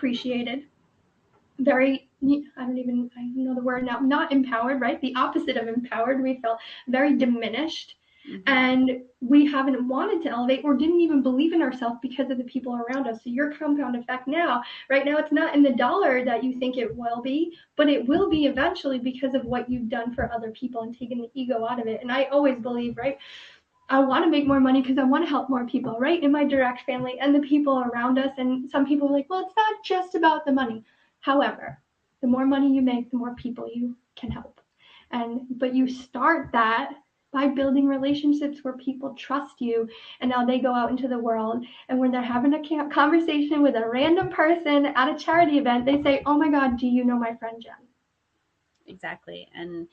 appreciated, very, I know the word now, not empowered, right? The opposite of empowered. We felt very diminished. And we haven't wanted to elevate or didn't even believe in ourselves because of the people around us. So your compound effect now, right now, it's not in the dollar that you think it will be, but it will be eventually because of what you've done for other people and taken the ego out of it. And I always believe, right, I want to make more money because I want to help more people, right, in my direct family and the people around us. And some people are like, well, it's not just about the money. However, the more money you make, the more people you can help. But you start that by building relationships where people trust you, and now they go out into the world, and when they're having a conversation with a random person at a charity event, they say, oh my God, do you know my friend Jen? Exactly. And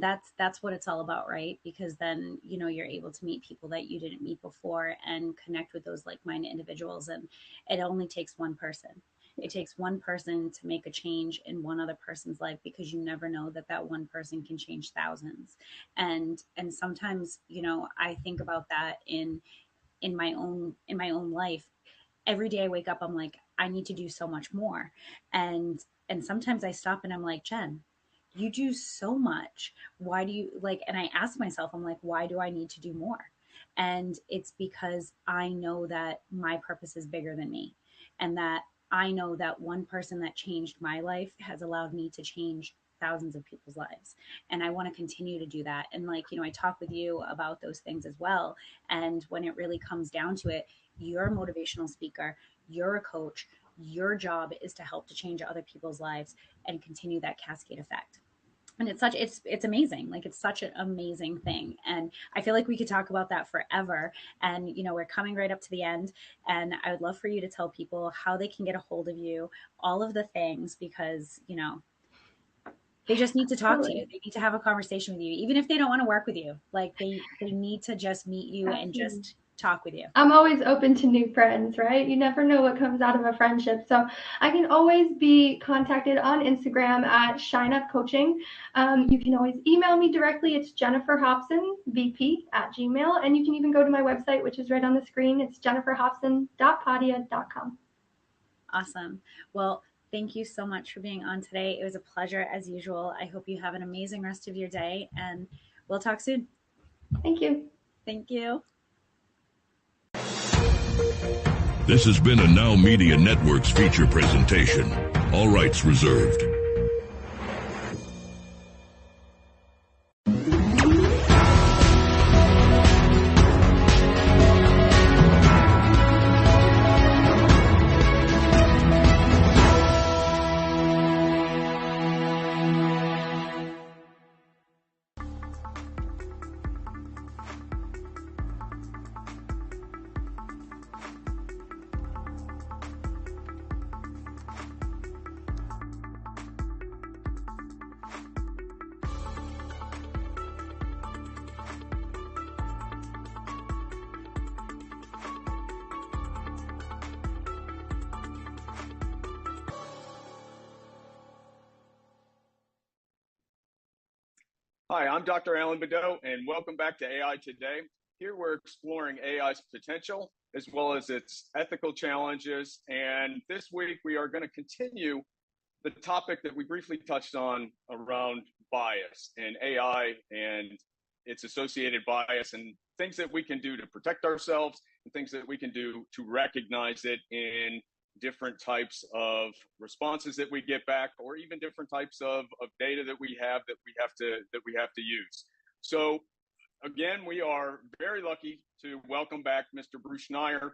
that's what it's all about, right? Because then, you're able to meet people that you didn't meet before and connect with those like-minded individuals. And it only takes one person. It takes one person to make a change in one other person's life, because you never know that one person can change thousands. And sometimes, I think about that in my own life. Every day I wake up, I'm like, I need to do so much more. And sometimes I stop and I'm like, Jen, you do so much. Why do you like, and I ask myself, I'm like, why do I need to do more? And it's because I know that my purpose is bigger than me, and that I know that one person that changed my life has allowed me to change thousands of people's lives. And I want to continue to do that. And like, I talk with you about those things as well. And when it really comes down to it, you're a motivational speaker, you're a coach, your job is to help to change other people's lives and continue that cascade effect. And it's amazing. Like, it's such an amazing thing. And I feel like we could talk about that forever. And we're coming right up to the end, and I would love for you to tell people how they can get a hold of you, all of the things, because they just need to talk to you. They need to have a conversation with you, even if they don't want to work with you. Like, they need to just meet you and just talk with you. I'm always open to new friends, right? You never know what comes out of a friendship. So I can always be contacted on Instagram at Shine Up Coaching. You can always email me directly. It's Jennifer Hobson, VP at Gmail. And you can even go to my website, which is right on the screen. It's jenniferhobson.podia.com. Awesome. Well, thank you so much for being on today. It was a pleasure as usual. I hope you have an amazing rest of your day, and we'll talk soon. Thank you. Thank you. This has been a NowMedia Networks feature presentation. All rights reserved. Hi, I'm Dr. Alan Badeau, and welcome back to AI Today. Here we're exploring AI's potential as well as its ethical challenges. And this week we are going to continue the topic that we briefly touched on around bias and AI and its associated bias, and things that we can do to protect ourselves and things that we can do to recognize it in different types of responses that we get back, or even different types of data that we have that we have to use. So again, we are very lucky to welcome back Mr. Bruce Schneier,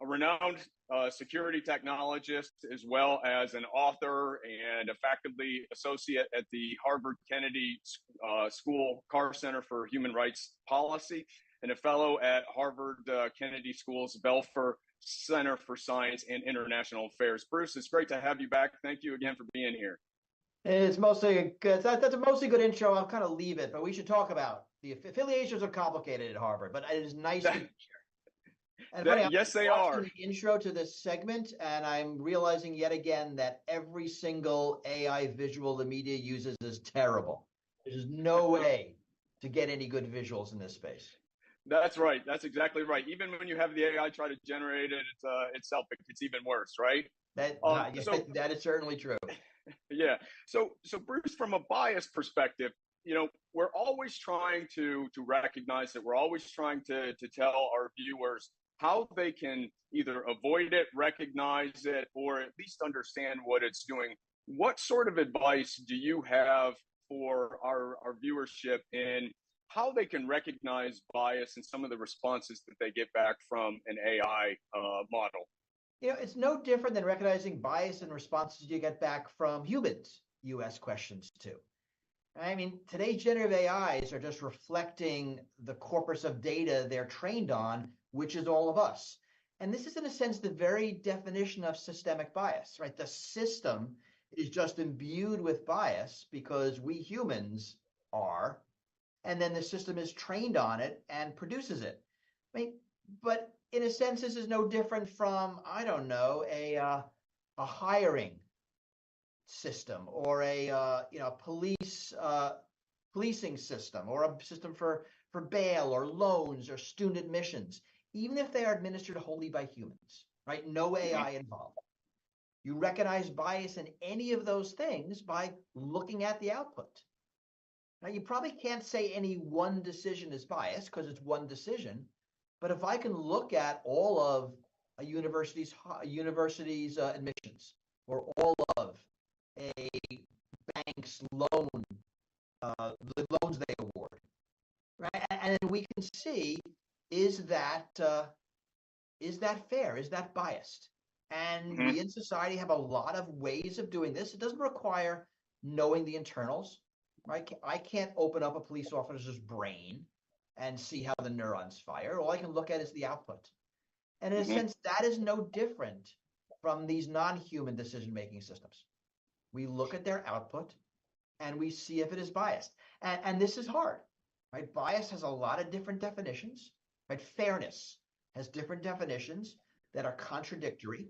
a renowned security technologist, as well as an author and a faculty associate at the Harvard Kennedy School Carr Center for Human Rights Policy, and a fellow at Harvard Kennedy School's Belfer Center for Science and International Affairs. Bruce, it's great to have you back. Thank you again for being here. It's mostly good. That's a mostly good intro. I'll kind of leave it, but we should talk about the affiliations are complicated at Harvard, but it is nice to be here. And funny, yes, they are. The intro to this segment, and I'm realizing yet again that every single AI visual the media uses is terrible. There's no way to get any good visuals in this space. That's right. That's exactly right. Even when you have the AI try to generate it itself, it's even worse, right? So That is certainly true. yeah. So Bruce, from a bias perspective, we're always trying to recognize it. We're always trying to tell our viewers how they can either avoid it, recognize it, or at least understand what it's doing. What sort of advice do you have for our viewership in how they can recognize bias in some of the responses that they get back from an AI model? It's no different than recognizing bias in responses you get back from humans you ask questions to. I mean, today's generative AIs are just reflecting the corpus of data they're trained on, which is all of us. And this is, in a sense, the very definition of systemic bias, right? The system is just imbued with bias because we humans are, and then the system is trained on it and produces it. I mean, but in a sense, this is no different from, I don't know, a hiring system or a policing system or a system for bail or loans or student admissions, even if they are administered wholly by humans, right? No AI involved. You recognize bias in any of those things by looking at the output. Now, you probably can't say any one decision is biased because it's one decision, but if I can look at all of a university's admissions or all of a bank's loan, the loans they award, right? And then we can see, is that fair? Is that biased? And we in society have a lot of ways of doing this. It doesn't require knowing the internals, right? I can't open up a police officer's brain and see how the neurons fire. All I can look at is the output. And in a sense, that is no different from these non-human decision-making systems. We look at their output and we see if it is biased. And this is hard, right? Bias has a lot of different definitions, right? Fairness has different definitions that are contradictory.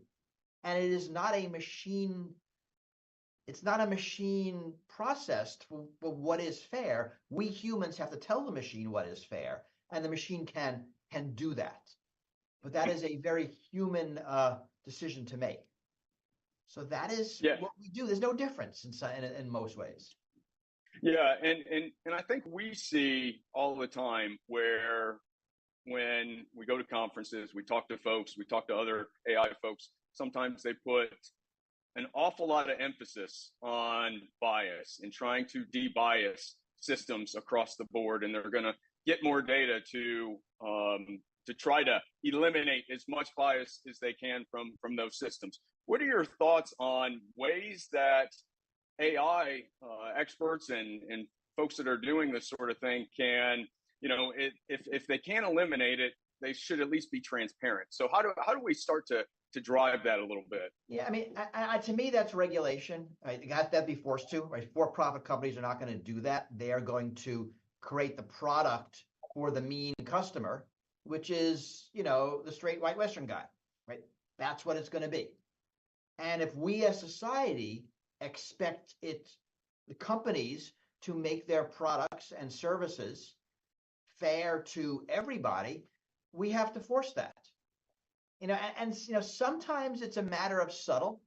And it is not a machine, it's not a machine processed for what is fair. We humans have to tell the machine what is fair, and the machine can do that. But that is a very human decision to make. So that is what we do. There's no difference in most ways. Yeah, and I think we see all the time where when we go to conferences, we talk to folks, we talk to other AI folks, sometimes they put an awful lot of emphasis on bias and trying to de-bias systems across the board, and they're going to get more data to try to eliminate as much bias as they can from those systems. What are your thoughts on ways that AI experts and folks that are doing this sort of thing can, if they can't eliminate it, they should at least be transparent. So how do we start to drive that a little bit? Yeah, I mean, to me, that's regulation. Right? That'd be forced to. Right? For-profit companies are not going to do that. They are going to create the product for the mean customer, which is, the straight white Western guy. Right? That's what it's going to be. And if we as society expect the companies to make their products and services fair to everybody, we have to force that. Sometimes it's a matter of subtle.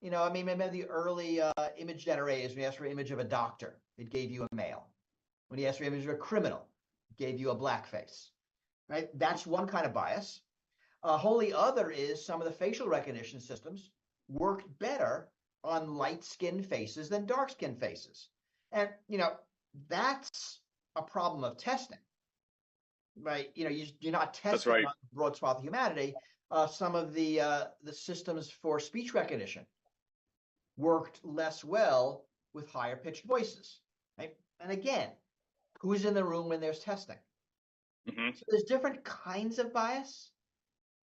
I mean, maybe the early image generators, when you asked for an image of a doctor, it gave you a male. When you asked for an image of a criminal, it gave you a blackface. Right? That's one kind of bias. A wholly other is some of the facial recognition systems worked better on light-skinned faces than dark-skinned faces. And, that's a problem of testing. Right? You're not testing on a broad swath of humanity. Some of the systems for speech recognition worked less well with higher pitched voices. Right? And again, who's in the room when there's testing? So there's different kinds of bias,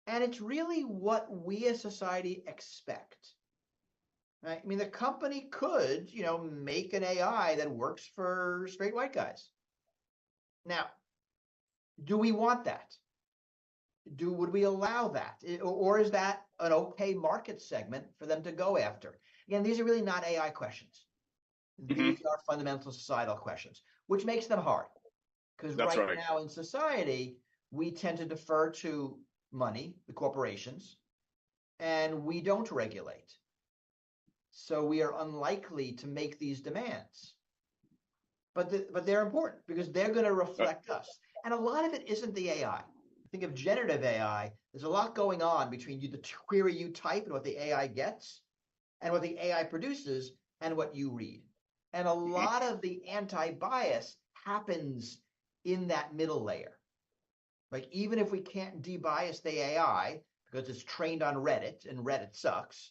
and it's really what we as society expect. Right? I mean, the company could, make an AI that works for straight white guys. Now, do we want that? Would we allow that? Or is that an okay market segment for them to go after? Again, these are really not AI questions. These are fundamental societal questions, which makes them hard. Because right now in society, we tend to defer to money, the corporations, and we don't regulate. So we are unlikely to make these demands. But they're important because they're going to reflect us. And a lot of it isn't the AI. Think of generative AI. There's a lot going on between the query you type and what the AI gets, and what the AI produces and what you read. And a lot of the anti-bias happens in that middle layer. Like, even if we can't debias the AI because it's trained on Reddit and Reddit sucks,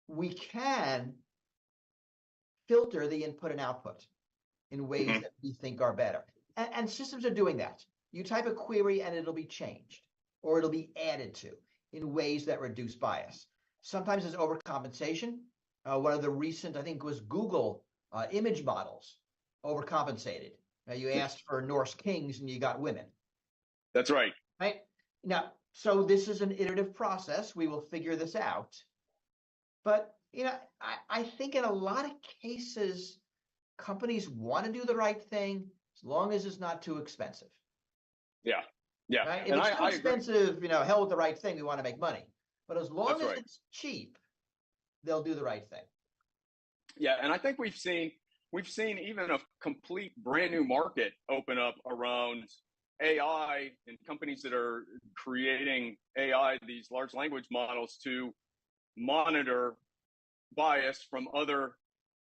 we can filter the input and output in ways that we think are better. And systems are doing that. You type a query and it'll be changed, or it'll be added to in ways that reduce bias. Sometimes there's overcompensation. One of the recent, I think, was Google image models overcompensated. You asked for Norse kings and you got women. That's right. Right? Now, so this is an iterative process. We will figure this out. But, I think in a lot of cases, companies want to do the right thing as long as it's not too expensive. Yeah. Yeah. Right? If it's too expensive, hell with the right thing, we want to make money. But as long as it's cheap, they'll do the right thing. Yeah, and I think we've seen even a complete brand new market open up around AI and companies that are creating AI, these large language models, to monitor bias from other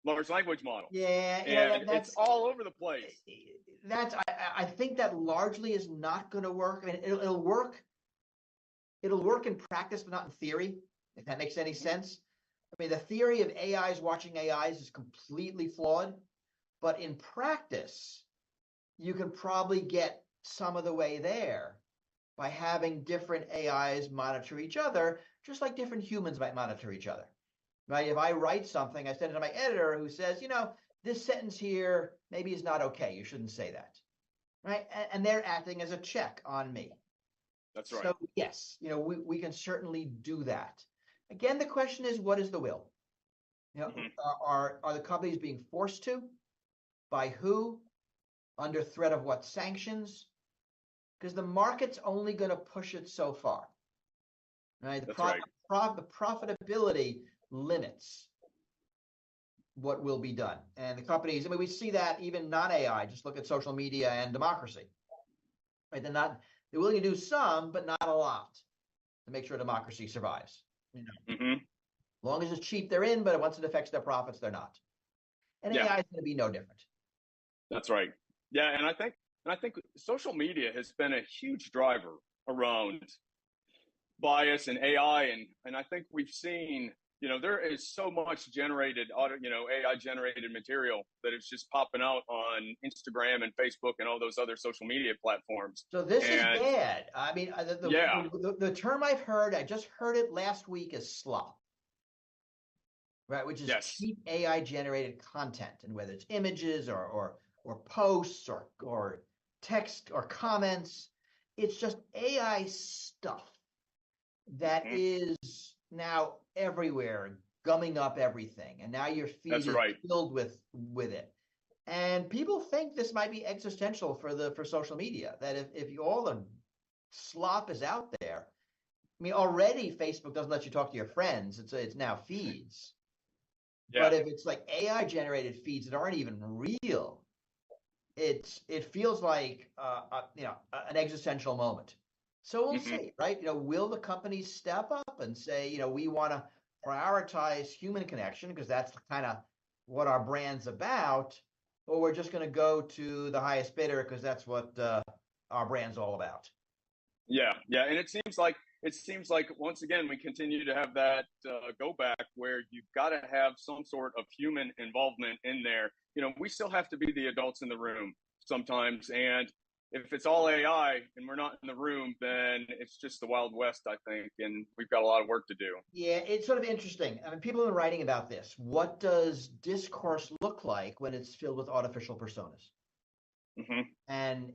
large language models. Yeah, and it's all over the place. I think that largely is not going to work. I mean, it'll work. It'll work in practice, but not in theory, if that makes any sense. I mean, the theory of AIs watching AIs is completely flawed, but in practice, you can probably get some of the way there by having different AIs monitor each other, just like different humans might monitor each other. Right? If I write something, I send it to my editor who says, this sentence here maybe is not okay. You shouldn't say that. Right? And they're acting as a check on me. That's right. So yes, we can certainly do that. Again, the question is, what is the will? Are the companies being forced to? By who? Under threat of what sanctions? Because the market's only going to push it so far. Right? The profitability limits what will be done. And the companies, we see that even non-AI, just look at social media and democracy. Right? They're willing to do some, but not a lot to make sure democracy survives. As long as it's cheap, they're in, but once it affects their profits, they're not. And AI is going to be no different. That's right. Yeah, and I think social media has been a huge driver around bias and AI, and I think we've seen, there is so much generated AI generated material that is just popping out on Instagram and Facebook and all those other social media platforms. So this is bad. I mean, the term I've heard, I just heard it last week, is slop. Right, which is cheap AI generated content, and whether it's images or posts or text or comments, it's just AI stuff that is now everywhere, gumming up everything, and now your feed is filled with it. And people think this might be existential for social media. That if all the slop is out there, I mean, already Facebook doesn't let you talk to your friends. It's now feeds. Yeah. But if it's like AI generated feeds that aren't even real, it feels like an existential moment. So we'll see, right? Will the companies step up and say, we want to prioritize human connection because that's kind of what our brand's about, or we're just going to go to the highest bidder because that's what our brand's all about. Yeah, and it seems like once again we continue to have that go back where you've got to have some sort of human involvement in there. We still have to be the adults in the room sometimes, and if it's all AI and we're not in the room, then it's just the Wild West, I think, and we've got a lot of work to do. Yeah, it's sort of interesting. I mean, people have been writing about this. What does discourse look like when it's filled with artificial personas? And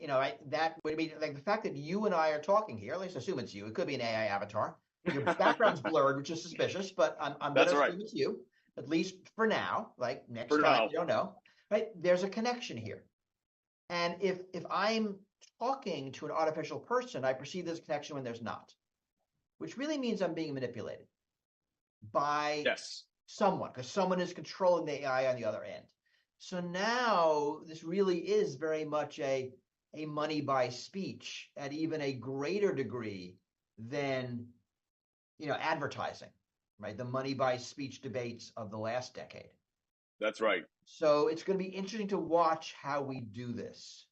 that would be like the fact that you and I are talking here. At least assume it's you. It could be an AI avatar. Your background's blurred, which is suspicious, but I'm going to assume it's you, at least for now. Like next time, you don't know. Right? There's a connection here, and if I'm talking to an artificial person, I perceive this connection when there's not. which really means I'm being manipulated by Yes. someone, because someone is controlling the AI on the other end. So now this really is very much a money by speech at even a greater degree than advertising, right? The money by speech debates of the last decade. That's right. So it's going to be interesting to watch how we do this.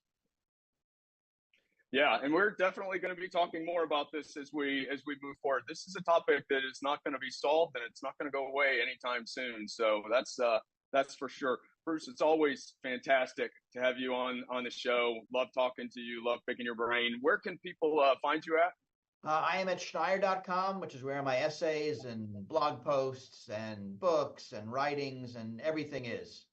Yeah, and we're definitely going to be talking more about this as we move forward. This is a topic that is not going to be solved, and it's not going to go away anytime soon. So that's for sure. Bruce, it's always fantastic to have you on the show. Love talking to you. Love picking your brain. Where can people find you at? I am at Schneier.com, which is where my essays and blog posts and books and writings and everything is.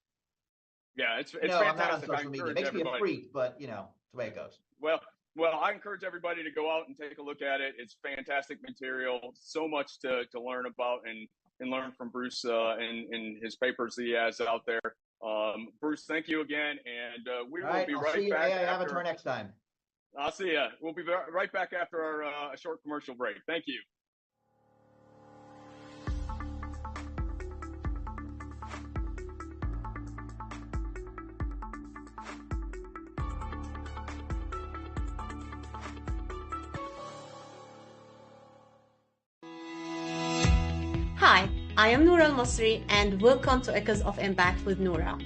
Yeah, it's No, I'm not on fantastic. social media. It makes me a freak, but it's the way it goes. Well, I encourage everybody to go out and take a look at it. It's fantastic material. So much to learn about and learn from Bruce and his papers that he has out there. Bruce, thank you again, and we will be right back. AI Avatar next time. I'll see you. We'll be right back after our short commercial break. Thank you. Hi, I am Noura Al-Masri and welcome to Echoes of Impact with Noura.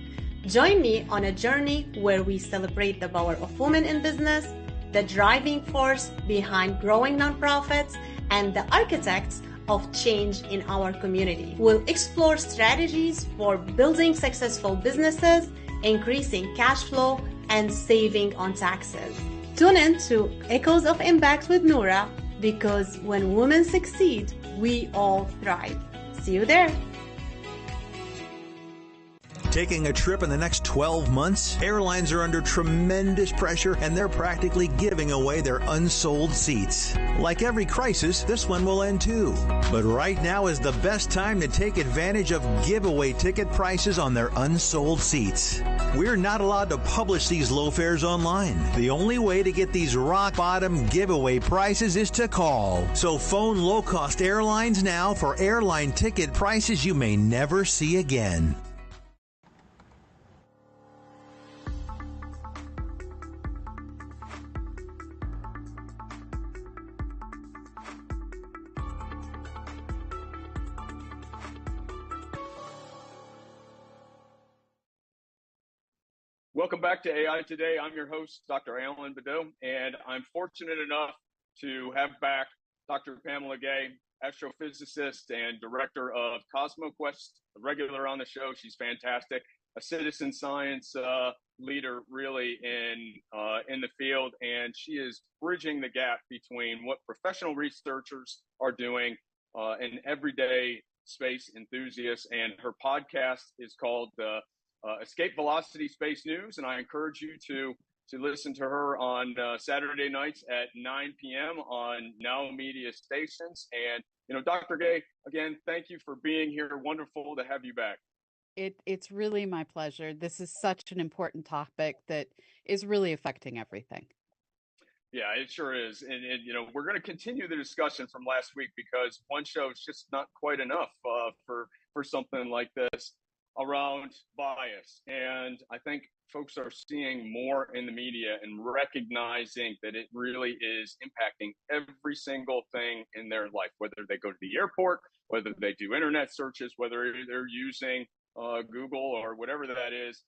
Join me on a journey where we celebrate the power of women in business, the driving force behind growing nonprofits, and the architects of change in our community. We'll explore strategies for building successful businesses, increasing cash flow, and saving on taxes. Tune in to Echoes of Impact with Noura, because when women succeed, we all thrive. See you there. Taking a trip in the next 12 months? Airlines are under tremendous pressure and they're practically giving away their unsold seats. Like every crisis, this one will end too. But right now is the best time to take advantage of giveaway ticket prices on their unsold seats. We're not allowed to publish these low fares online. The only way to get these rock bottom giveaway prices is to call. So phone low-cost airlines now for airline ticket prices you may never see again. Welcome back to AI Today. I'm your host, Dr. Alan Badeau, and I'm fortunate enough to have back Dr. Pamela Gay, astrophysicist and director of CosmoQuest, a regular on the show. She's fantastic, a citizen science leader really in the field, and she is bridging the gap between what professional researchers are doing and everyday space enthusiasts. And her podcast is called Escape Velocity Space News, and I encourage you to listen to her on Saturday nights at 9 p.m. on NowMedia stations. And Dr. Gay, again, thank you for being here. Wonderful to have you back. It's really my pleasure. This is such an important topic that is really affecting everything. Yeah, it sure is. And we're going to continue the discussion from last week, because one show is just not quite enough for something like this around bias. And I think folks are seeing more in the media and recognizing that it really is impacting every single thing in their life, whether they go to the airport, whether they do internet searches, whether they're using Google or whatever that is.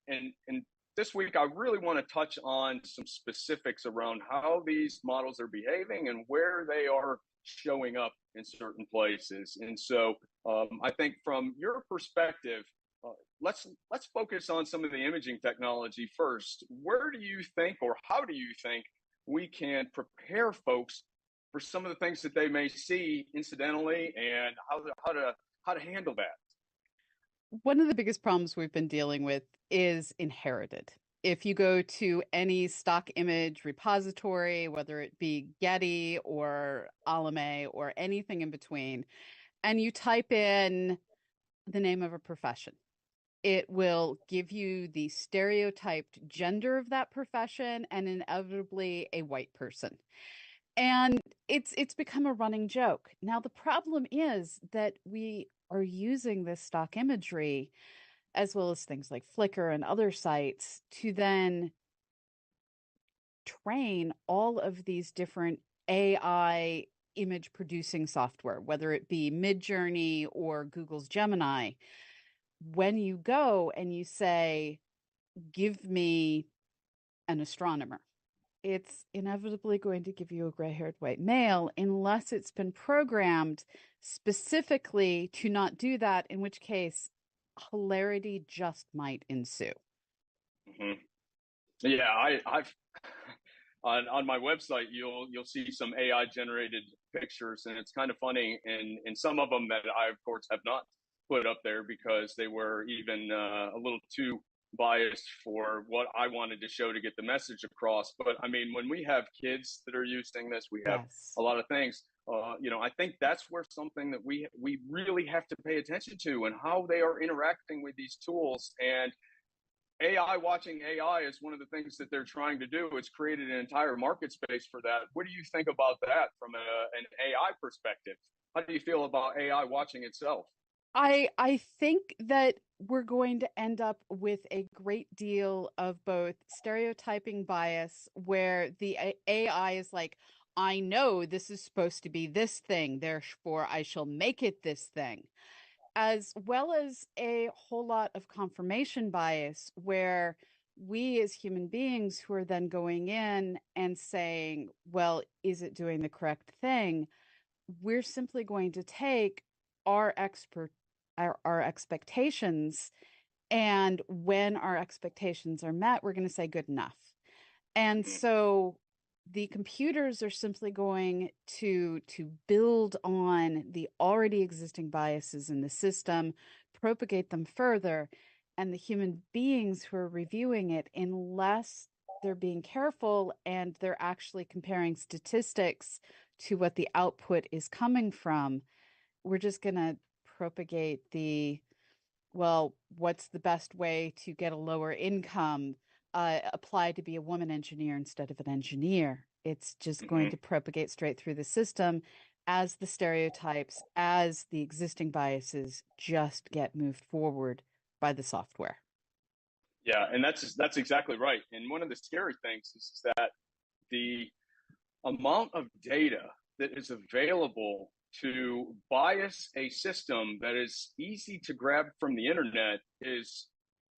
And this week, I really want to touch on some specifics around how these models are behaving and where they are showing up in certain places. And so I think from your perspective, let's focus on some of the imaging technology first. Where do you think, or how do you think we can prepare folks for some of the things that they may see incidentally, and how to handle that? One of the biggest problems we've been dealing with is inherited. If you go to any stock image repository, whether it be Getty or Alame or anything in between, and you type in the name of a profession, it will give you the stereotyped gender of that profession and inevitably a white person. And it's become a running joke. Now, the problem is that we are using this stock imagery, as well as things like Flickr and other sites, to then train all of these different AI image producing software, whether it be Midjourney or Google's Gemini. When you go and you say, give me an astronomer, it's inevitably going to give you a gray-haired white male unless it's been programmed specifically to not do that, in which case hilarity just might ensue. Mm-hmm. Yeah, I've on my website you'll see some AI generated pictures, and it's kind of funny, and some of them that I of course have not put up there because they were even a little too biased for what I wanted to show to get the message across. But I mean, when we have kids that are using this, we have a lot of things. I think that's where something that we really have to pay attention to, and how they are interacting with these tools. And AI watching AI is one of the things that they're trying to do. It's created an entire market space for that. What do you think about that from an AI perspective? How do you feel about AI watching itself? I think that we're going to end up with a great deal of both stereotyping bias, where the AI is like, I know this is supposed to be this thing, therefore I shall make it this thing, as well as a whole lot of confirmation bias, where we as human beings who are then going in and saying, well, is it doing the correct thing? We're simply going to take our our expectations, and when our expectations are met, we're going to say good enough. And so the computers are simply going to build on the already existing biases in the system, propagate them further, and the human beings who are reviewing it, unless they're being careful and they're actually comparing statistics to what the output is coming from, we're just going to propagate the, well, what's the best way to get a lower income? Apply to be a woman engineer instead of an engineer. It's just going to propagate straight through the system as the stereotypes, as the existing biases just get moved forward by the software. Yeah, and that's exactly right. And one of the scary things is that the amount of data that is available to bias a system that is easy to grab from the internet is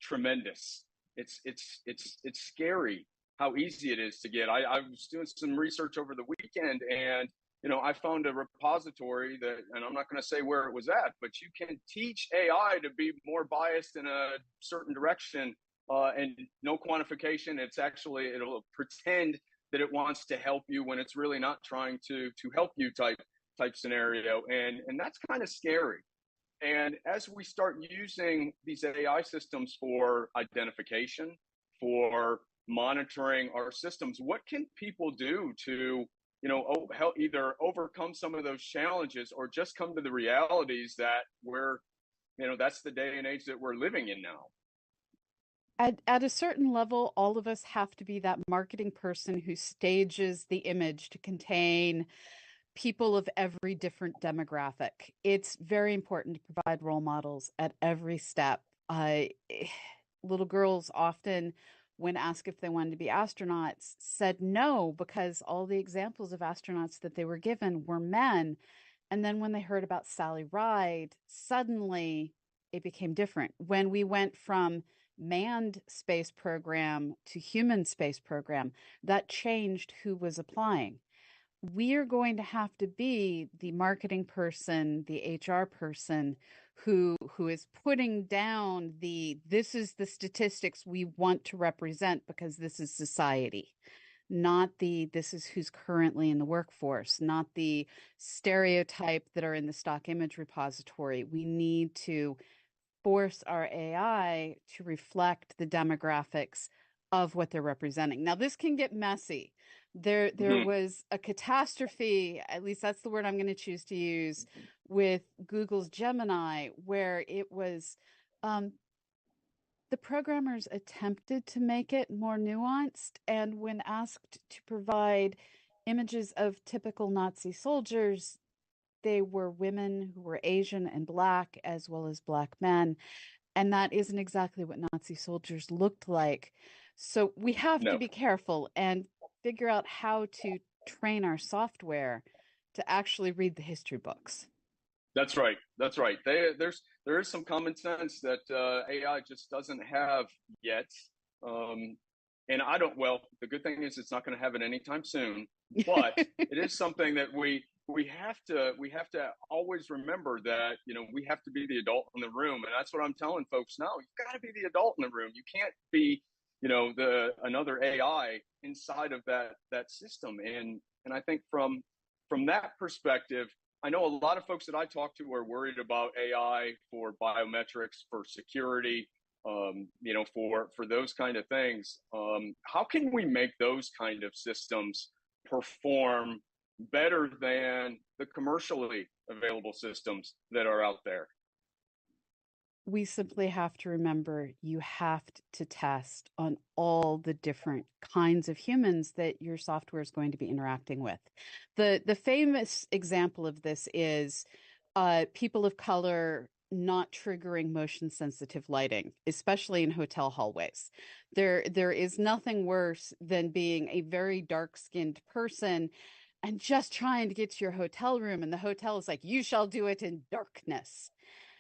tremendous. It's scary how easy it is to get. I was doing some research over the weekend, and I found a repository that, and I'm not going to say where it was at, but you can teach AI to be more biased in a certain direction, and no quantification. It'll pretend that it wants to help you when it's really not trying to help you type scenario, and that's kind of scary. And as we start using these AI systems for identification, for monitoring our systems, what can people do to help either overcome some of those challenges, or just come to the realities that that's the day and age that we're living in now? At a certain level, all of us have to be that marketing person who stages the image to contain people of every different demographic. It's very important to provide role models at every step. Little girls often, when asked if they wanted to be astronauts, said no, because all the examples of astronauts that they were given were men. And then when they heard about Sally Ride, suddenly it became different. When we went from manned space program to human space program, that changed who was applying. We're going to have to be the marketing person, the HR person who is putting down this is the statistics we want to represent because this is society, not this is who's currently in the workforce, not the stereotype that are in the stock image repository. We need to force our AI to reflect the demographics of what they're representing. Now, this can get messy. There was a catastrophe, at least that's the word I'm going to choose to use, with Google's Gemini, where it was the programmers attempted to make it more nuanced, and when asked to provide images of typical Nazi soldiers, they were women who were Asian and Black, as well as Black men. And that isn't exactly what Nazi soldiers looked like. So we have to No. be careful and figure out how to train our software to actually read the history books. That's right. That's right. There is some common sense that AI just doesn't have yet. And I don't. Well, the good thing is it's not going to have it anytime soon. But it is something that we have to always remember that we have to be the adult in the room, and that's what I'm telling folks now. You've got to be the adult in the room. You can't be the another AI inside of that system. And I think from that perspective, I know a lot of folks that I talk to are worried about AI for biometrics, for security, for those kind of things. How can we make those kind of systems perform better than the commercially available systems that are out there? We simply have to remember you have to test on all the different kinds of humans that your software is going to be interacting with. The famous example of this is people of color not triggering motion sensitive lighting, especially in hotel hallways. There is nothing worse than being a very dark-skinned person and just trying to get to your hotel room, and the hotel is like, you shall do it in darkness.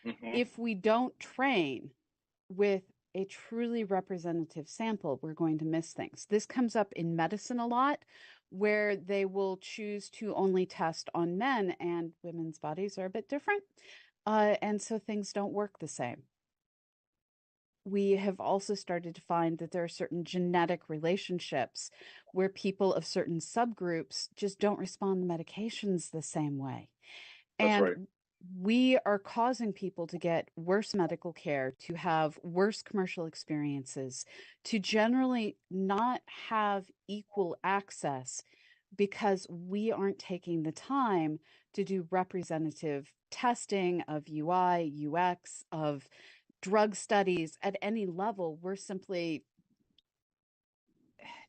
Mm-hmm. If we don't train with a truly representative sample, we're going to miss things. This comes up in medicine a lot, where they will choose to only test on men, and women's bodies are a bit different. And so things don't work the same. We have also started to find that there are certain genetic relationships where people of certain subgroups just don't respond to medications the same way. That's And right. we are causing people to get worse medical care, to have worse commercial experiences, to generally not have equal access because we aren't taking the time to do representative testing of UI, UX, of drug studies at any level. We're simply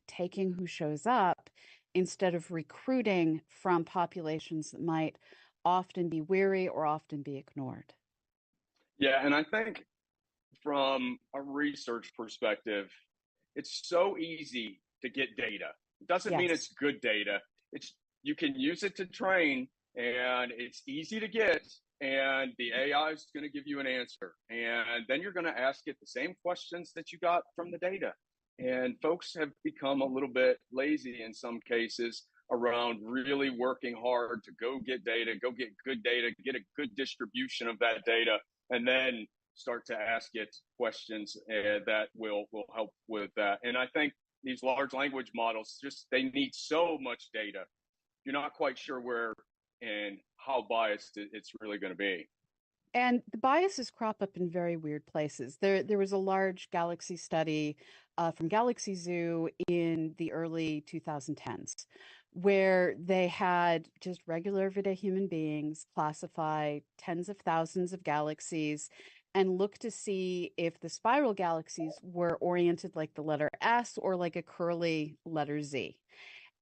taking who shows up instead of recruiting from populations that might often be weary or often be ignored. Yeah, and I think from a research perspective, it's so easy to get data. It doesn't mean it's good data. It's you can use it to train, and it's easy to get, and the AI is going to give you an answer. And then you're going to ask it the same questions that you got from the data. And folks have become a little bit lazy in some cases around really working hard to go get good data, get a good distribution of that data, and then start to ask it questions that will help with that. And I think these large language models, they need so much data. You're not quite sure where and how biased it's really going to be. And the biases crop up in very weird places. There was a large galaxy study from Galaxy Zoo in the early 2010s, where they had just regular everyday human beings classify tens of thousands of galaxies and look to see if the spiral galaxies were oriented like the letter S or like a curly letter Z.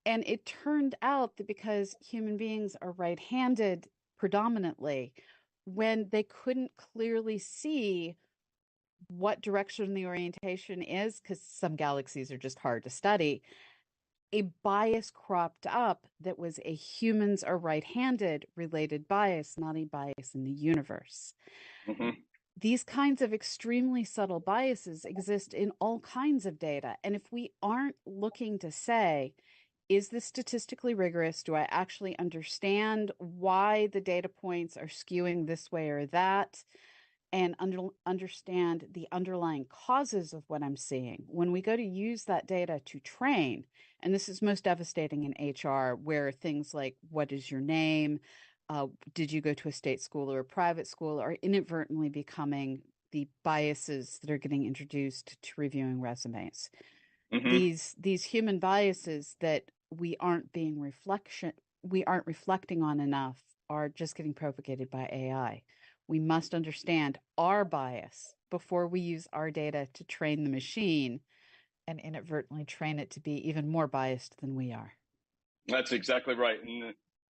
And it turned out that because human beings are right-handed predominantly, when they couldn't clearly see what direction the orientation is, because some galaxies are just hard to study, a bias cropped up that was a humans are right-handed related bias, not a bias in the universe. Mm-hmm. These kinds of extremely subtle biases exist in all kinds of data. And if we aren't looking to say, is this statistically rigorous? Do I actually understand why the data points are skewing this way or that? And understand the underlying causes of what I'm seeing. When we go to use that data to train, and this is most devastating in HR, where things like, what is your name? Did you go to a state school or a private school, are inadvertently becoming the biases that are getting introduced to reviewing resumes. Mm-hmm. These human biases that we aren't reflecting on enough are just getting propagated by AI. We must understand our bias before we use our data to train the machine and inadvertently train it to be even more biased than we are. That's exactly right.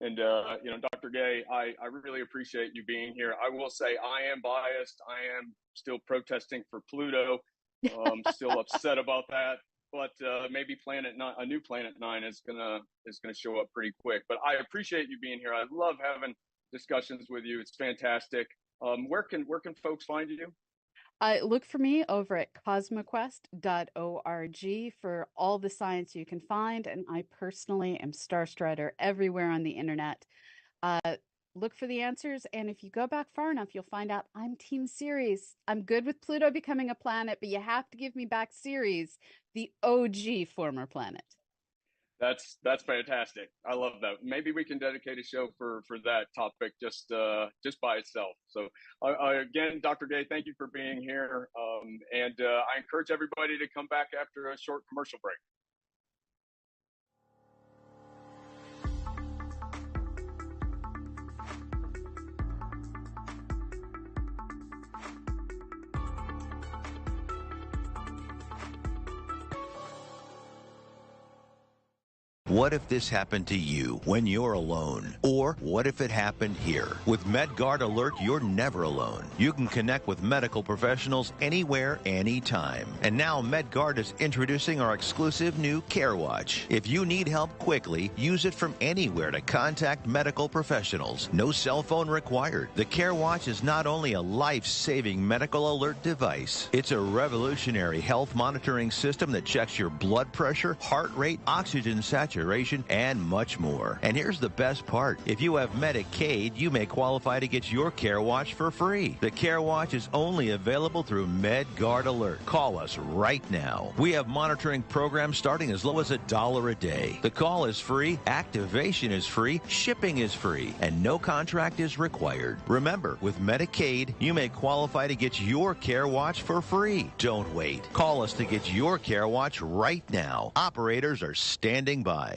And Dr. Gay, I really appreciate you being here. I will say I am biased. I am still protesting for Pluto. Still upset about that. But maybe a new Planet Nine is gonna show up pretty quick. But I appreciate you being here. I love having discussions with you. It's fantastic. Where can folks find you? Look for me over at cosmoquest.org for all the science you can find. And I personally am Star Strider everywhere on the internet. Look for the answers. And if you go back far enough, you'll find out I'm Team Ceres. I'm good with Pluto becoming a planet, but you have to give me back Ceres, the OG former planet. That's fantastic. I love that. Maybe we can dedicate a show for that topic just by itself. So again, Dr. Gay, thank you for being here. And I encourage everybody to come back after a short commercial break. What if this happened to you when you're alone? Or what if it happened here? With MedGuard Alert, you're never alone. You can connect with medical professionals anywhere, anytime. And now MedGuard is introducing our exclusive new Care Watch. If you need help quickly, use it from anywhere to contact medical professionals. No cell phone required. The Care Watch is not only a life-saving medical alert device, it's a revolutionary health monitoring system that checks your blood pressure, heart rate, oxygen saturation, and much more. And here's the best part. If you have Medicaid, you may qualify to get your Care Watch for free. The Care Watch is only available through MedGuard Alert. Call us right now. We have monitoring programs starting as low as $1 a day. The call is free, activation is free, shipping is free, and no contract is required. Remember, with Medicaid, you may qualify to get your Care Watch for free. Don't wait. Call us to get your Care Watch right now. Operators are standing by.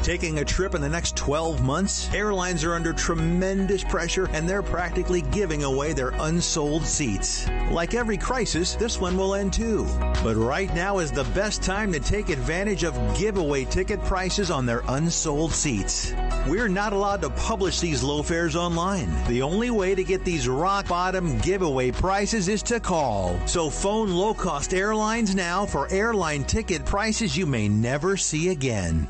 Taking a trip in the next 12 months? Airlines are under tremendous pressure, and they're practically giving away their unsold seats. Like every crisis, this one will end too. But right now is the best time to take advantage of giveaway ticket prices on their unsold seats. We're not allowed to publish these low fares online. The only way to get these rock-bottom giveaway prices is to call. So phone low-cost airlines now for airline ticket prices you may never see again.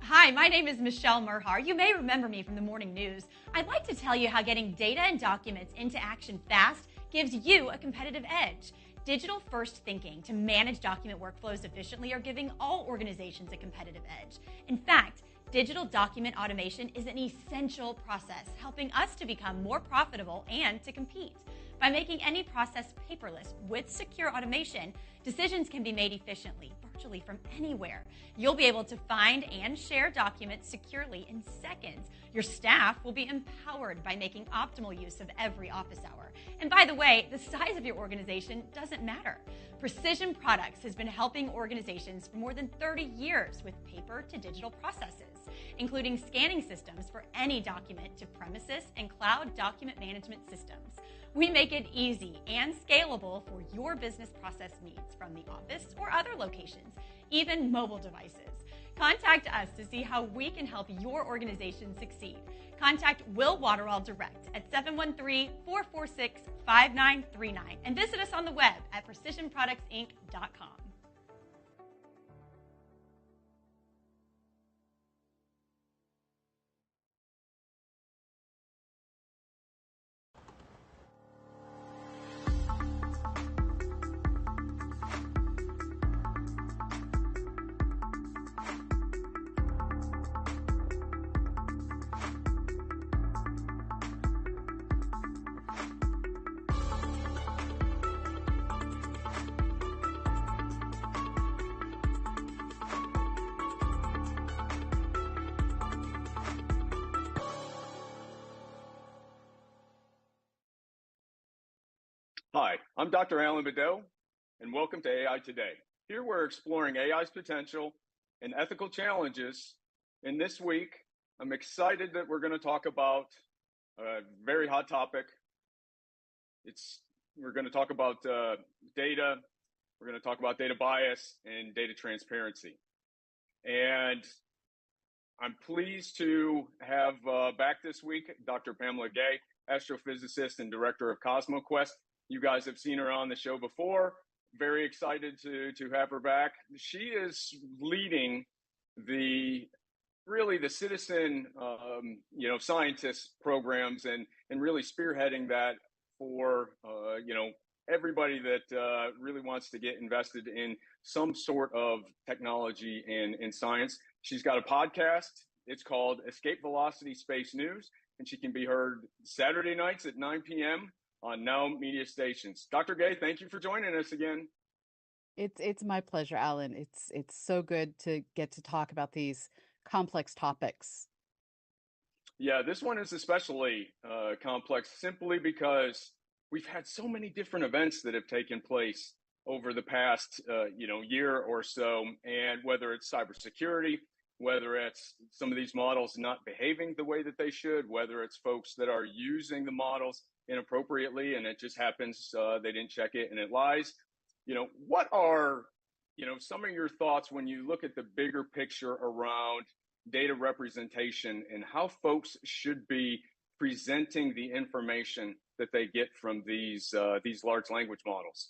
Hi, my name is Michelle Merhar. You may remember me from the morning news. I'd like to tell you how getting data and documents into action fast gives you a competitive edge. Digital-first thinking to manage document workflows efficiently are giving all organizations a competitive edge. In fact, digital document automation is an essential process, helping us to become more profitable and to compete. By making any process paperless with secure automation, decisions can be made efficiently, virtually from anywhere. You'll be able to find and share documents securely in seconds. Your staff will be empowered by making optimal use of every office hour. And by the way, the size of your organization doesn't matter. Precision Products has been helping organizations for more than 30 years with paper to digital processes, including scanning systems for any document to premises and cloud document management systems. We make it easy and scalable for your business process needs from the office or other locations, even mobile devices. Contact us to see how we can help your organization succeed. Contact Will Waterall direct at 713-446-5939 and visit us on the web at precisionproductsinc.com. Hi, I'm Dr. Alan Beddoe, and welcome to AI Today. Here we're exploring AI's potential and ethical challenges. And this week, I'm excited that we're going to talk about a very hot topic. We're going to talk about data We're going to talk about data bias and data transparency. And I'm pleased to have back this week Dr. Pamela Gay, astrophysicist and director of CosmoQuest. You guys have seen her on the show before. Very excited to have her back. She is leading the citizen scientist programs and really spearheading that for everybody that really wants to get invested in some sort of technology and science. She's got a podcast. It's called Escape Velocity Space News, and she can be heard Saturday nights at 9 p.m. on NowMedia stations. Dr. Gay, thank you for joining us again. It's my pleasure, Alan. It's so good to get to talk about these complex topics. Yeah, this one is especially complex simply because we've had so many different events that have taken place over the past year or so, and whether it's cybersecurity, whether it's some of these models not behaving the way that they should, whether it's folks that are using the models inappropriately and it just happens they didn't check it and it lies. What are some of your thoughts when you look at the bigger picture around data representation and how folks should be presenting the information that they get from these large language models?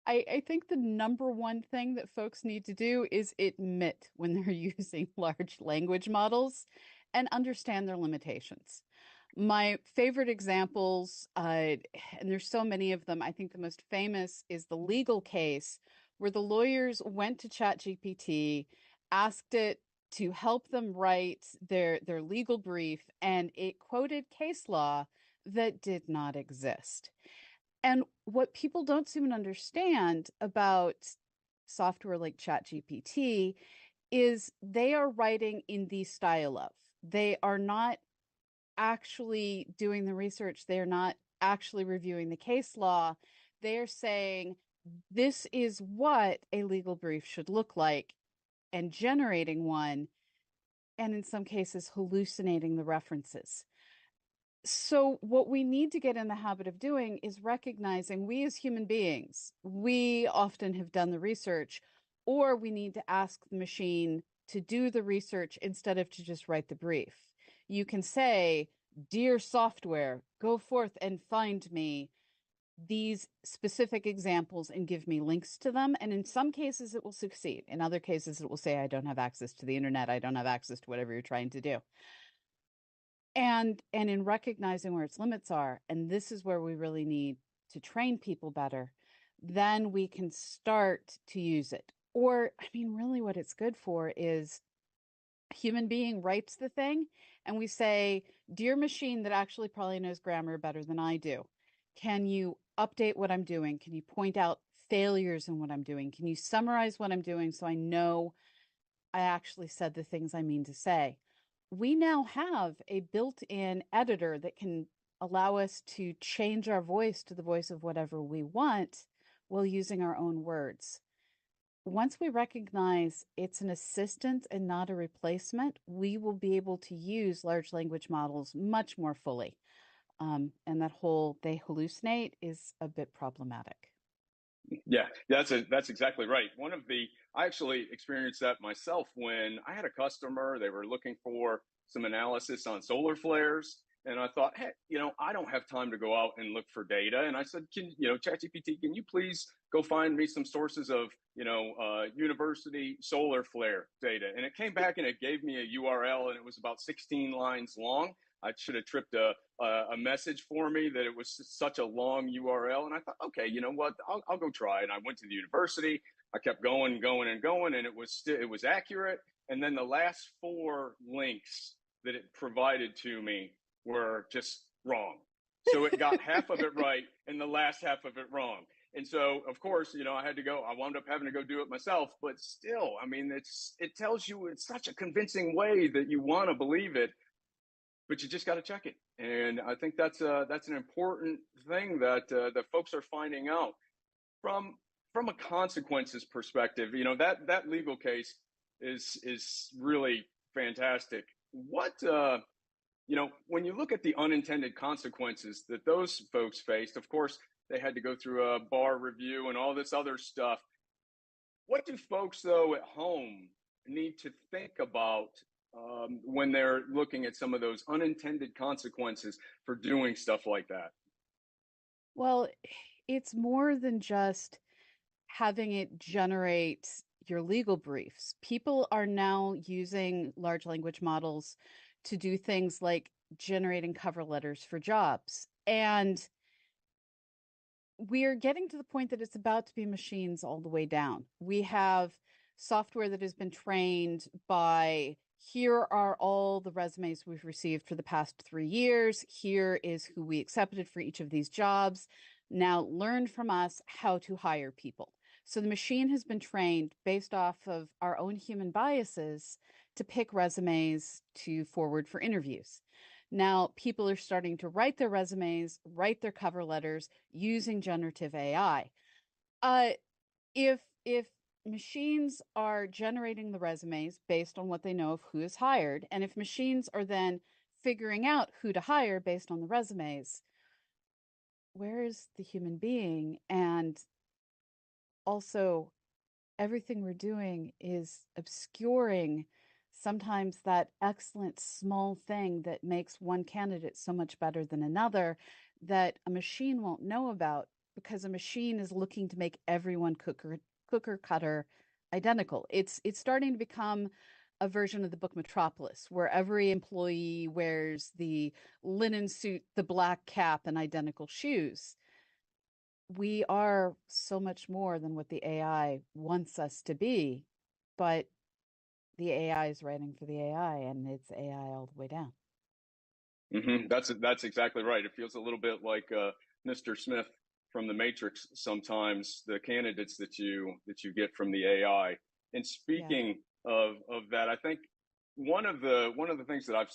I think the number one thing that folks need to do is admit when they're using large language models and understand their limitations. My favorite examples, and there's so many of them, I think the most famous is the legal case where the lawyers went to ChatGPT, asked it to help them write their legal brief, and it quoted case law that did not exist. And what people don't seem to understand about software like ChatGPT is they are writing in the style of. They are not actually doing the research. They are not actually reviewing the case law. They are saying, this is what a legal brief should look like, and generating one, and in some cases hallucinating the references. So what we need to get in the habit of doing is recognizing we as human beings, we often have done the research, or we need to ask the machine to do the research instead of to just write the brief. You can say, dear software, go forth and find me these specific examples and give me links to them. And in some cases, it will succeed. In other cases, it will say, I don't have access to the internet. I don't have access to whatever you're trying to do. And in recognizing where its limits are, and this is where we really need to train people better, then we can start to use it. Or, really what it's good for is a human being writes the thing and we say, dear machine that actually probably knows grammar better than I do, can you update what I'm doing? Can you point out failures in what I'm doing? Can you summarize what I'm doing so I know I actually said the things I mean to say? We now have a built-in editor that can allow us to change our voice to the voice of whatever we want while using our own words. Once we recognize it's an assistant and not a replacement, we will be able to use large language models much more fully. And that whole they hallucinate is a bit problematic. Yeah, that's exactly right. I actually experienced that myself when I had a customer. They were looking for some analysis on solar flares, and I thought, hey, I don't have time to go out and look for data. And I said, ChatGPT, can you please go find me some sources of, university solar flare data? And it came back and it gave me a URL, and it was about 16 lines long. I should have tripped a message for me that it was such a long URL. And I thought, okay, you know what? I'll go try it. And I went to the university. I kept going, and it was accurate. And then the last 4 links that it provided to me were just wrong. So it got half of it right and the last half of it wrong. And so, of course, I wound up having to go do it myself. But still, it tells you in such a convincing way that you want to believe it, but you just got to check it. And I think that's an important thing that folks are finding out from a consequences perspective. That legal case is really fantastic. What when you look at the unintended consequences that those folks faced, of course, they had to go through a bar review and all this other stuff. What do folks, though, at home need to think about when they're looking at some of those unintended consequences for doing stuff like that? Well, it's more than just having it generate your legal briefs. People are now using large language models to do things like generating cover letters for jobs. And we're getting to the point that it's about to be machines all the way down. We have software that has been trained by, here are all the resumes we've received for the past 3 years. Here is who we accepted for each of these jobs. Now learn from us how to hire people. So the machine has been trained based off of our own human biases to pick resumes to forward for interviews. Now people are starting to write their resumes, write their cover letters using generative AI. If machines are generating the resumes based on what they know of who is hired, and if machines are then figuring out who to hire based on the resumes, where is the human being? And also, everything we're doing is obscuring sometimes that excellent small thing that makes one candidate so much better than another that a machine won't know about, because a machine is looking to make everyone cooker cutter identical. It's starting to become a version of the book Metropolis, where every employee wears the linen suit, the black cap, and identical shoes. We are so much more than what the AI wants us to be, but the AI is writing for the AI, and it's AI all the way down. That's exactly right. It feels a little bit like Mr. Smith from the Matrix sometimes, the candidates that you get from the AI. And speaking of that, I think one of the things that I've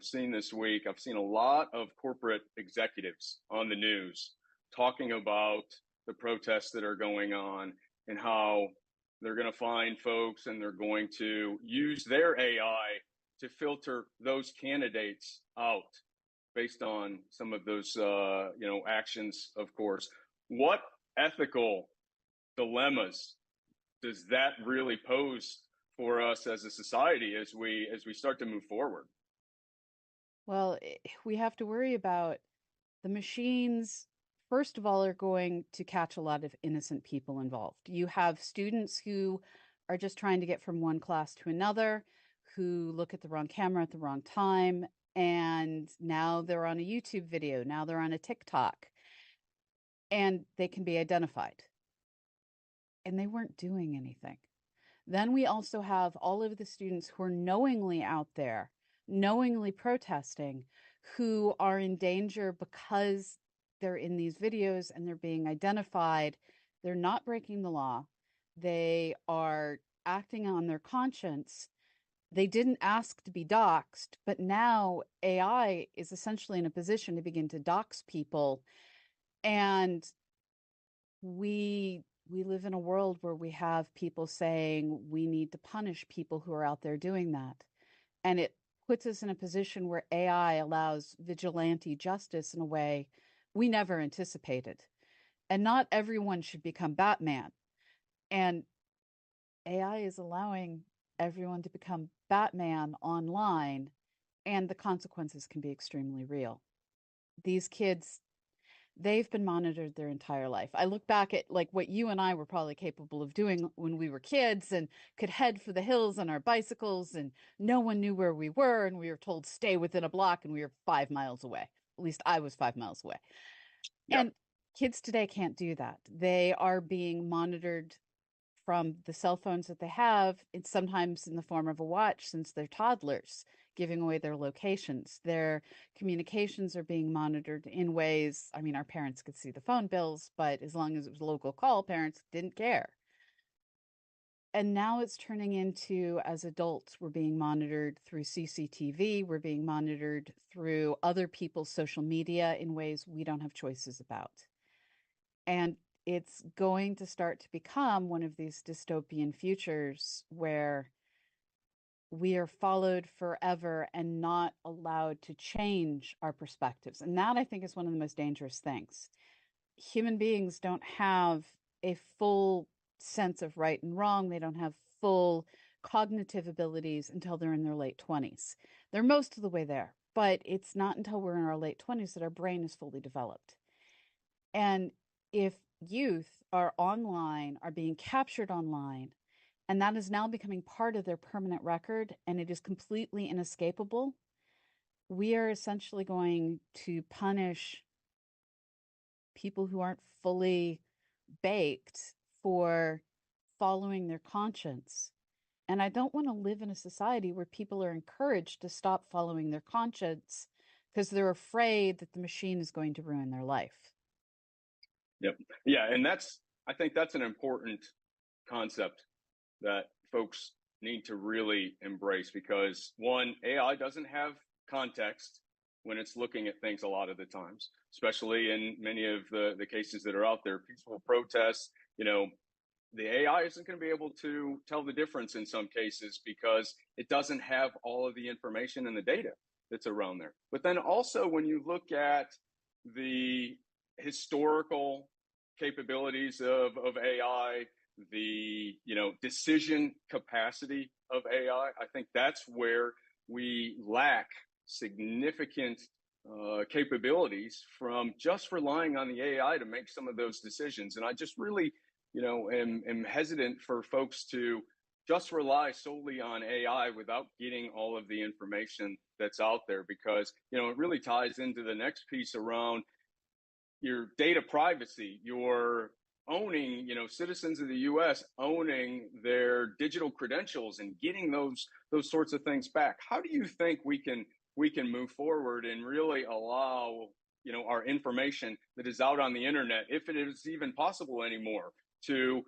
seen this week, I've seen a lot of corporate executives on the news talking about the protests that are going on and how they're going to find folks and they're going to use their AI to filter those candidates out based on some of those actions, of course. What ethical dilemmas does that really pose for us as a society as we start to move forward? Well, we have to worry about the machines. First of all, are going to catch a lot of innocent people involved. You have students who are just trying to get from one class to another, who look at the wrong camera at the wrong time, and now they're on a YouTube video, now they're on a TikTok, and they can be identified. And they weren't doing anything. Then we also have all of the students who are knowingly out there, knowingly protesting, who are in danger because they're in these videos and they're being identified. They're not breaking the law. They are acting on their conscience. They didn't ask to be doxxed, but now AI is essentially in a position to begin to dox people. And we live in a world where we have people saying we need to punish people who are out there doing that. And it puts us in a position where AI allows vigilante justice in a way we never anticipated. And not everyone should become Batman. And AI is allowing everyone to become Batman online, and the consequences can be extremely real. These kids, they've been monitored their entire life. I look back at like what you and I were probably capable of doing when we were kids and could head for the hills on our bicycles, and no one knew where we were, and we were told stay within a block, and we were 5 miles away. At least I was 5 miles away. Yep. And kids today can't do that. They are being monitored from the cell phones that they have, it's sometimes in the form of a watch since they're toddlers, giving away their locations. Their communications are being monitored in ways, I mean, our parents could see the phone bills, but as long as it was a local call, parents didn't care. And now it's turning into, as adults, we're being monitored through CCTV, we're being monitored through other people's social media in ways we don't have choices about. And it's going to start to become one of these dystopian futures where we are followed forever and not allowed to change our perspectives. And that, I think, is one of the most dangerous things. human beings don't have a full sense of right and wrong. They don't have full cognitive abilities until they're in their late 20s. They're most of the way there, but it's not until we're in our late 20s that our brain is fully developed. And if youth are online, are being captured online, and that is now becoming part of their permanent record, and it is completely inescapable, we are essentially going to punish people who aren't fully baked for following their conscience. And I don't want to live in a society where people are encouraged to stop following their conscience because they're afraid that the machine is going to ruin their life. Yep. Yeah. And I think that's an important concept that folks need to really embrace, because one, AI doesn't have context when it's looking at things a lot of the times, especially in many of the cases that are out there, peaceful protests. The AI isn't going to be able to tell the difference in some cases because it doesn't have all of the information and the data that's around there. But then also, when you look at the historical capabilities of AI, the decision capacity of AI, I think that's where we lack significant capabilities from just relying on the AI to make some of those decisions. And I just really am hesitant for folks to just rely solely on AI without getting all of the information that's out there, because it really ties into the next piece around your data privacy, your owning, citizens of the U.S. owning their digital credentials and getting those sorts of things back. How do you think we can move forward and really allow our information that is out on the internet, if it is even possible anymore, to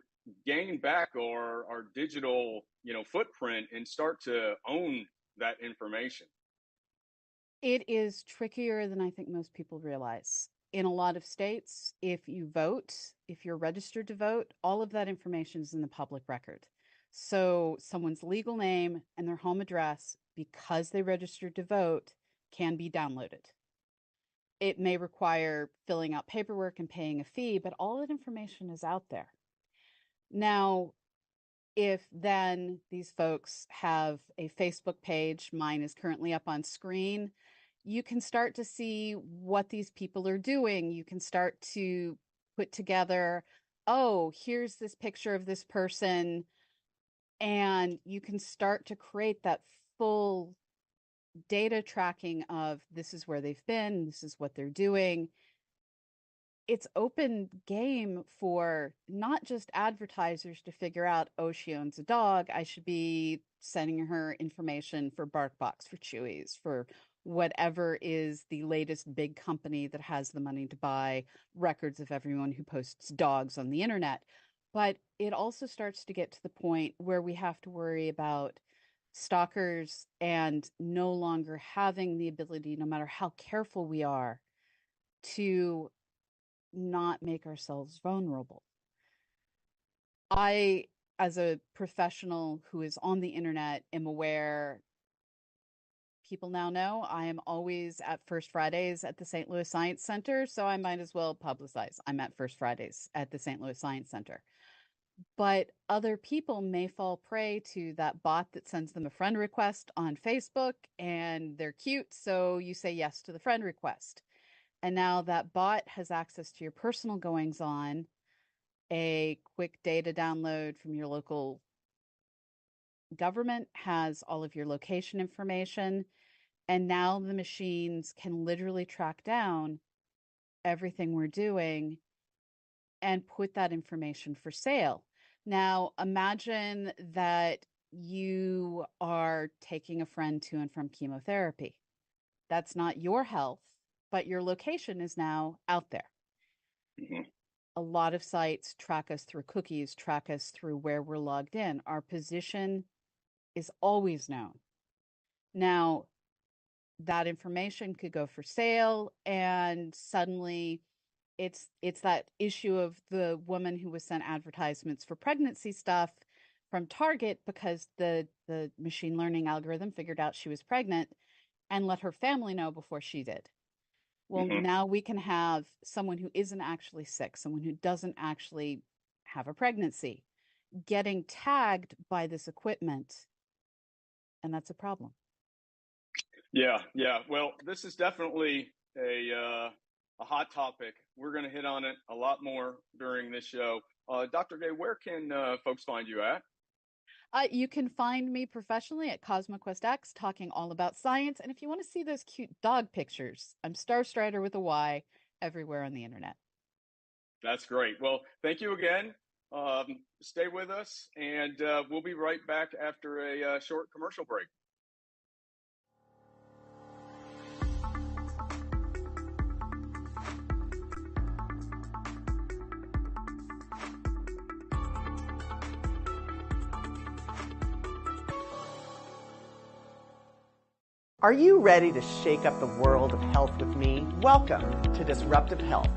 gain back our digital footprint and start to own that information? It is trickier than I think most people realize. In a lot of states, if you vote, if you're registered to vote, all of that information is in the public record. So someone's legal name and their home address, because they registered to vote, can be downloaded. It may require filling out paperwork and paying a fee, but all that information is out there. Now, if then these folks have a Facebook page, mine is currently up on screen, you can start to see what these people are doing. You can start to put together, oh, here's this picture of this person, and you can start to create that full data tracking of this is where they've been, this is what they're doing. It's open game for not just advertisers to figure out, oh, she owns a dog, I should be sending her information for BarkBox, for Chewy's, for whatever is the latest big company that has the money to buy records of everyone who posts dogs on the internet. But it also starts to get to the point where we have to worry about stalkers and no longer having the ability, no matter how careful we are, to not make ourselves vulnerable. I, as a professional who is on the internet, am aware. People now know I am always at First Fridays at the St. Louis Science Center, so I might as well publicize I'm at First Fridays at the St. Louis Science Center. But other people may fall prey to that bot that sends them a friend request on Facebook, and they're cute, so you say yes to the friend request. And now that bot has access to your personal goings on, a quick data download from your local government has all of your location information. And now the machines can literally track down everything we're doing and put that information for sale. Now, imagine that you are taking a friend to and from chemotherapy. That's not your health, but your location is now out there. Mm-hmm. A lot of sites track us through cookies, track us through where we're logged in. Our position is always known. Now, that information could go for sale, and suddenly it's that issue of the woman who was sent advertisements for pregnancy stuff from Target because the machine learning algorithm figured out she was pregnant and let her family know before she did. Well, now we can have someone who isn't actually sick, someone who doesn't actually have a pregnancy, getting tagged by this equipment, and that's a problem. Yeah, yeah. Well, this is definitely a hot topic. We're going to hit on it a lot more during this show. Dr. Gay, where can folks find you at? You can find me professionally at CosmoQuest X, talking all about science. And if you want to see those cute dog pictures, I'm Star Strider with a Y everywhere on the internet. That's great. Well, thank you again. Stay with us, and we'll be right back after a short commercial break. Are you ready to shake up the world of health with me? Welcome to Disruptive Health,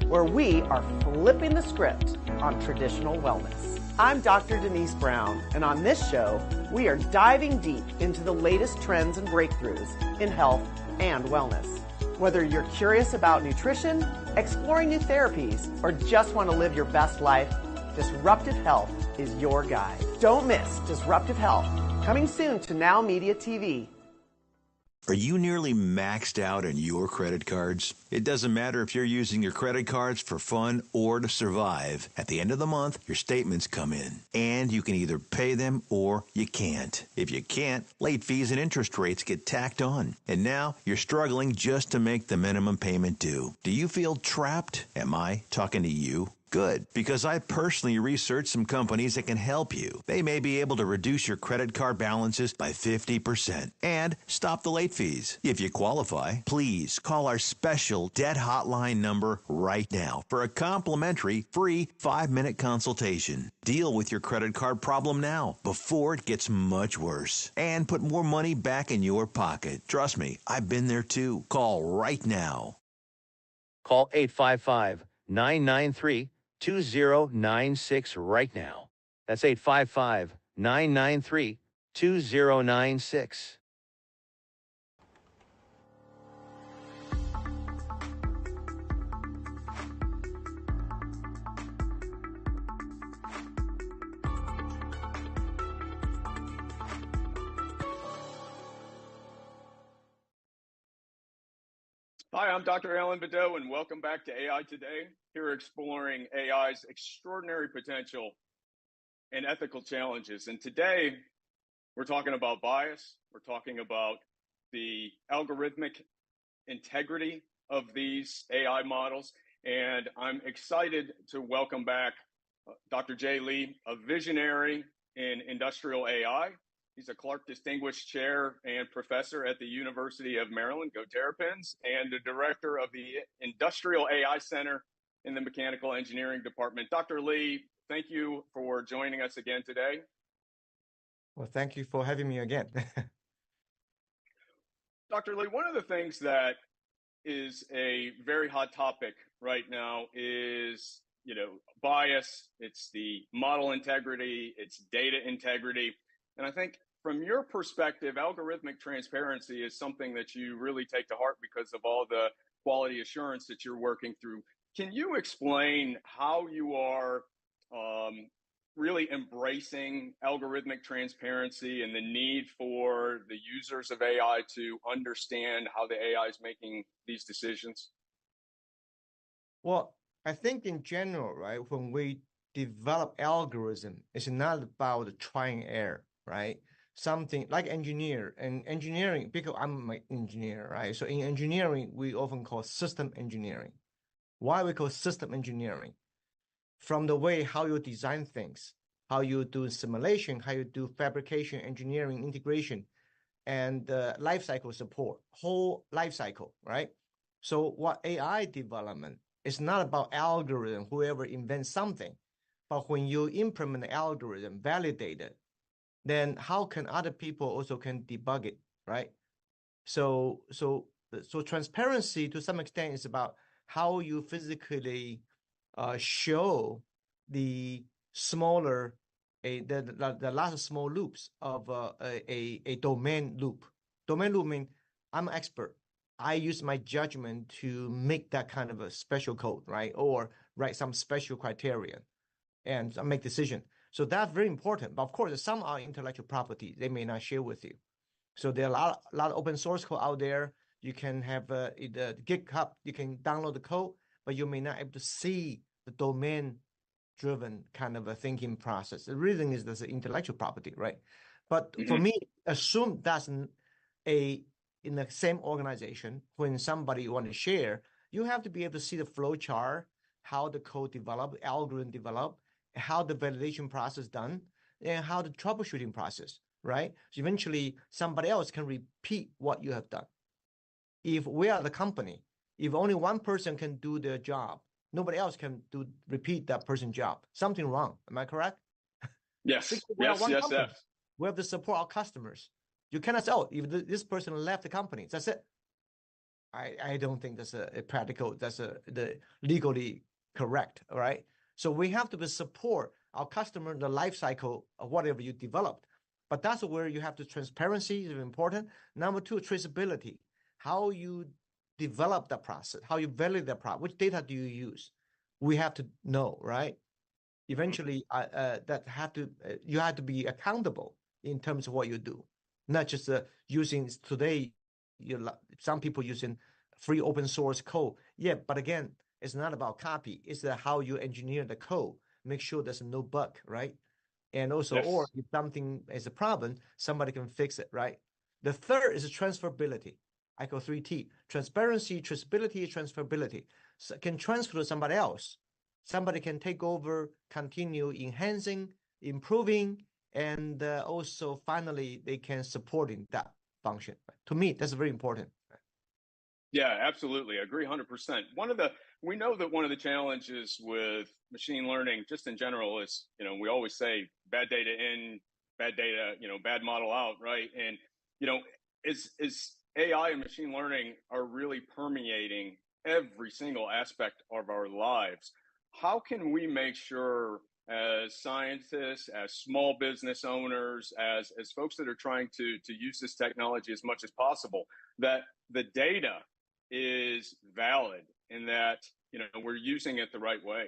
where we are flipping the script on traditional wellness. I'm Dr. Denise Brown, and on this show, we are diving deep into the latest trends and breakthroughs in health and wellness. Whether you're curious about nutrition, exploring new therapies, or just want to live your best life, Disruptive Health is your guide. Don't miss Disruptive Health, coming soon to NowMedia TV. Are you nearly maxed out on your credit cards? It doesn't matter if you're using your credit cards for fun or to survive. At the end of the month, your statements come in, and you can either pay them or you can't. If you can't, late fees and interest rates get tacked on. And now you're struggling just to make the minimum payment due. Do you feel trapped? Am I talking to you? Good, because I personally researched some companies that can help you. They may be able to reduce your credit card balances by 50% and stop the late fees. If you qualify, please call our special debt hotline number right now for a complimentary free 5-minute consultation. Deal with your credit card problem now before it gets much worse and put more money back in your pocket. Trust me, I've been there too. Call right now. Call 855-993-2096 right now. That's 855-993-2096. Hi, I'm Dr. Alan Badeau, and welcome back to AI Today. Here we're exploring AI's extraordinary potential and ethical challenges. And today, we're talking about bias. We're talking about the algorithmic integrity of these AI models. And I'm excited to welcome back Dr. Jay Lee, a visionary in industrial AI. He's a Clark Distinguished Chair and Professor at the University of Maryland, go Terrapins, and the Director of the Industrial AI Center in the Mechanical Engineering Department. Dr. Lee, thank you for joining us again today. Well, thank you for having me again. Dr. Lee, one of the things that is a very hot topic right now is, bias. It's the model integrity, it's data integrity. And I think from your perspective, algorithmic transparency is something that you really take to heart because of all the quality assurance that you're working through. Can you explain how you are really embracing algorithmic transparency and the need for the users of AI to understand how the AI is making these decisions? Well, I think in general, right, when we develop algorithm, it's not about the trying error, right? Something like engineering, because I'm an engineer, right? So in engineering, we often call system engineering. Why we call system engineering? From the way how you design things, how you do simulation, how you do fabrication, engineering, integration, and life cycle support, whole life cycle, right? So what AI development is not about algorithm, whoever invents something, but when you implement the algorithm, validate it, then how can other people also can debug it, right? So transparency to some extent is about how you physically show the smaller, the last small loops of a domain loop. Domain loop means I'm an expert. I use my judgment to make that kind of a special code, right? Or write some special criterion and make decision. So that's very important. But of course, some are intellectual property. They may not share with you. So there are a lot of open source code out there. You can have the GitHub. You can download the code, but you may not be able to see the domain-driven kind of a thinking process. The reason is there's intellectual property, right? But for me, assume that's in the same organization. When somebody want to share, you have to be able to see the flow chart, how the code developed, algorithm developed, how the validation process done, and how the troubleshooting process, right? So eventually somebody else can repeat what you have done. If we are the company, if only one person can do their job, nobody else can repeat that person's job. Something wrong. Am I correct? Yes. We are Yes. one Yes. company. Yes. We have to support our customers. You cannot say, oh, if this person left the company, that's it. I don't think that's a practical, that's the legally correct, all right? So we have to support our customer in the life cycle of whatever you developed. But that's where you have the transparency is important. Number two, traceability. How you develop the process, how you validate the process, which data do you use? We have to know, right? Eventually, you have to be accountable in terms of what you do, not just using today. Some people using free open source code. Yeah, but again, it's not about copy. It's how you engineer the code. Make sure there's no bug, right? And also, Yes. or if something is a problem, somebody can fix it, right? The third is transferability. I call 3T: transparency, traceability, transferability. So can transfer to somebody else. Somebody can take over, continue enhancing, improving, and also finally they can supporting that function. To me, that's very important. Yeah, absolutely. I agree 100%. We know that one of the challenges with machine learning, just in general, is, we always say bad data in, bad data, bad model out, right? And, is AI and machine learning are really permeating every single aspect of our lives. How can we make sure, as scientists, as small business owners, as folks that are trying to use this technology as much as possible, that the data is valid and that we're using it the right way?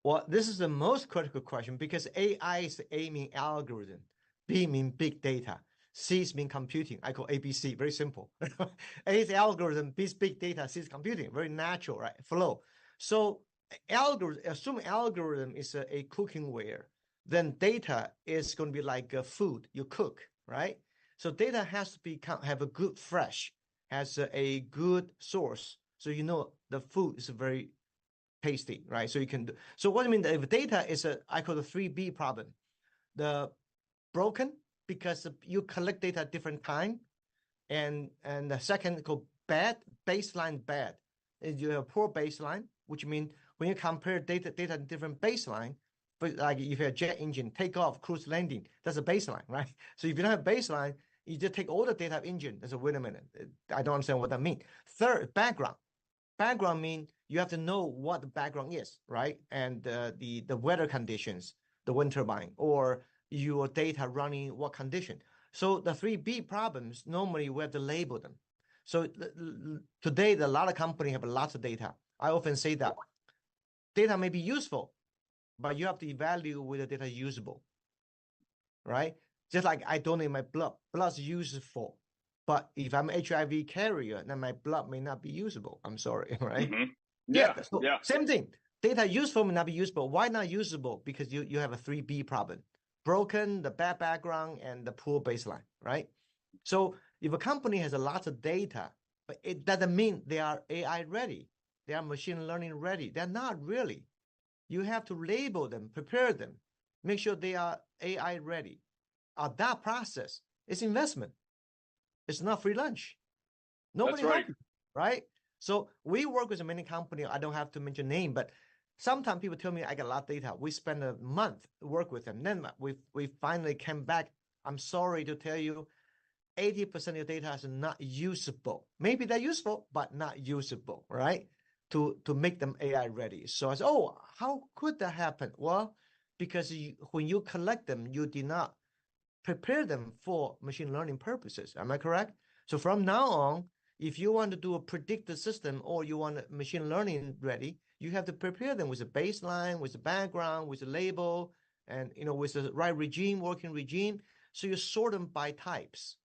Well, this is the most critical question because AI is A mean algorithm, B mean big data, C is mean computing. I call ABC, very simple. A is algorithm, B is big data, C is computing, very natural, right? Flow. So assume algorithm is a cookingware, then data is going to be like food you cook, right? So data has to have a good fresh, has a good source. So the food is very tasty, right? So you can do. So what I mean, if data is I call the 3B problem. The broken because you collect data at different time, and the second called bad, baseline bad. You have poor baseline, which means when you compare data in different baseline, like if you have a jet engine, take off, cruise landing, that's a baseline, right? So if you don't have baseline, you just take all the data of engine. That's wait a minute, I don't understand what that means. Third, background. Background means you have to know what the background is, right? And the weather conditions, the wind turbine, or your data running what condition. So the 3B problems, normally we have to label them. So today, a lot of companies have lots of data. I often say that data may be useful, but you have to evaluate whether data is usable, right? Just like I donate my blood. Blood's useful. But if I'm HIV carrier, then my blood may not be usable. I'm sorry, right? Mm-hmm. Yeah. So yeah. Same thing. Data useful may not be usable. Why not usable? Because you have a 3B problem. Broken, the bad background, and the poor baseline, right? So if a company has a lot of data, but it doesn't mean they are AI ready. They are machine learning ready. They're not really. You have to label them, prepare them, make sure they are AI ready. That process is investment. It's not free lunch. Nobody That's right. helps you, right? So we work with many companies. I don't have to mention name, but sometimes people tell me I got a lot of data. We spend a month work with them. Then we finally came back. I'm sorry to tell you, 80% of your data is not usable. Maybe they're useful, but not usable, right? To make them AI ready. So I said, oh, how could that happen? Well, because when you collect them, you did not prepare them for machine learning purposes. Am I correct? So from now on, If you want to do a predictive system or you want machine learning ready, you have to prepare them with a baseline, with a background, with a label, and with the right regime, working regime. So you sort them by types.